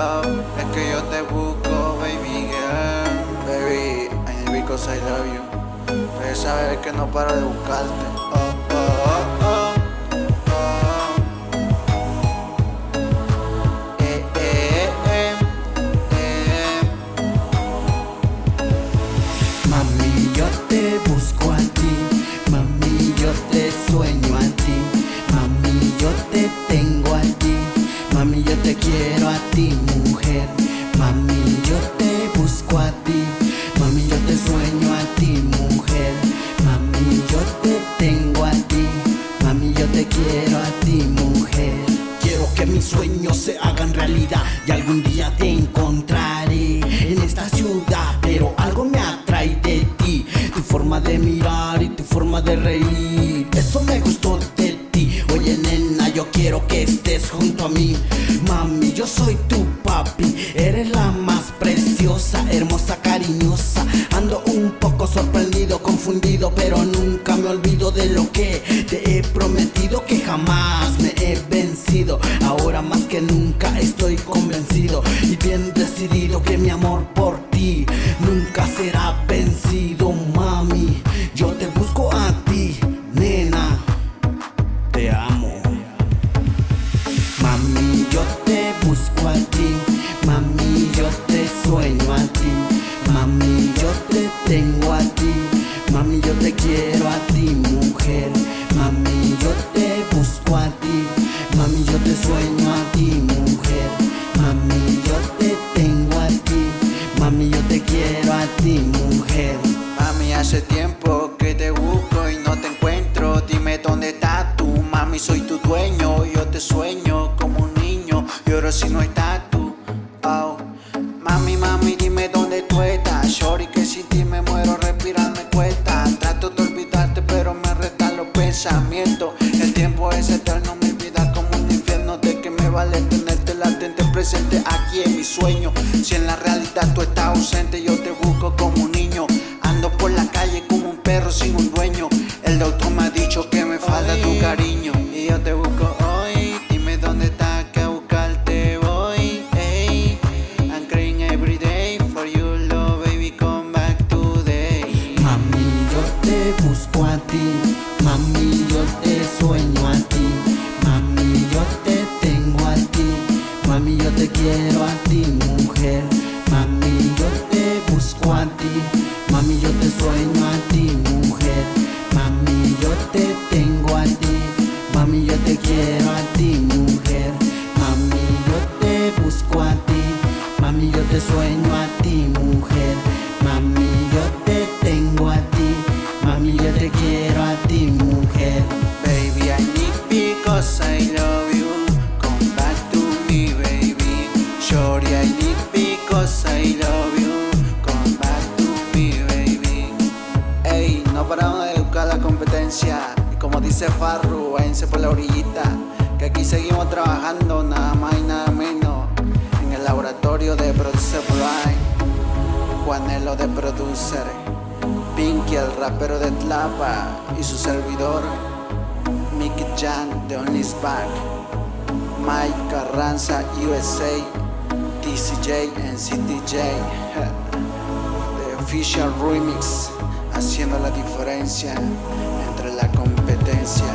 love, es que yo te busco, baby girl. Baby, I need because I love you. Pero sabes que no paro de buscarte. Oh, oh, oh, oh. Mami, yo te busco a ti, mami, yo te sueño a ti, mami, yo te tengo a ti, mami, yo te quiero a ti, mujer, mami, yo te busco a ti, mami, yo te sueño a ti, mujer, mami, yo te tengo a ti, mami, yo te quiero a ti, mujer. Quiero que mis sueños se hagan realidad y algún día te encontraré en esta ciudad, pero algo me atrae de ti, tu forma de mirar y tu forma de reír, eso me gustó de ti. Oye nena, yo quiero que estés junto a mí, mami, yo soy tu papi, eres la más preciosa, hermosa, cariñosa. Ando un poco sorprendido, confundido, pero nunca me olvido de lo que te he prometido, que jamás me he vencido. Ahora más que nunca estoy convencido y bien decidido que mi amor por ti nunca será vencido. Mami, yo te busco a ti, nena, te amo. Mami, yo te busco a ti, mami, yo te sueño a ti, mami, yo te tengo a ti, mami, yo te quiero a ti, mujer, mami, yo te busco a ti, mami, yo te sueño a ti, mujer, mami, yo te tengo a ti, mami, yo te quiero a ti, mujer. Mami, hace tiempo que te busco y no te encuentro. Dime dónde estás tú, mami, soy tu dueño. Yo te sueño como un niño, lloro si no estás tú. Oh. Mami, mami, dime dónde tú estás. Shorty, que sin ti me muero, respirar me cuesta. Trato de olvidarte, pero me restan los pensamientos. El tiempo es eterno, mi vida como un infierno. ¿De qué me vale tenerte latente presente aquí en mi sueño? Si en la realidad tú estás ausente, yo te busco como un niño. Ando por la calle como un perro sin un dueño. El doctor me ha dicho que me falta tu cariño y yo te busco hoy. Dime dónde estás, que a buscarte voy. Hey, I'm crying every day for your love, baby, come back today. Mami, yo te busco a ti, mami, yo te sueño a ti, mami, yo te tengo a ti, mami, yo te quiero a ti, mujer, mami, yo te busco a ti, mami, yo te sueño a ti, mujer, mami, yo te tengo a ti, mami, yo te quiero a ti, mujer, mami, yo te busco a ti, mami, yo te sueño a ti, mujer, mami, yo te tengo a ti, mami, yo te quiero a ti, mujer. Baby, I need because I love you. Come back to me, baby. Shorty, I need because I love you. Come back to me, baby. Ey, no paramos de buscar la competencia. Y como dice Farru, váyanse por la orillita. Que aquí seguimos trabajando, nada más y nada menos. En el laboratorio de Producer Brian, Juanelo de Producer, Pinky, el rapero de Tlapa, y su servidor Mickey Jan de Only's Back, Mike Carranza USA, TCJ and CTJ, The Official Remix, haciendo la diferencia entre la competencia.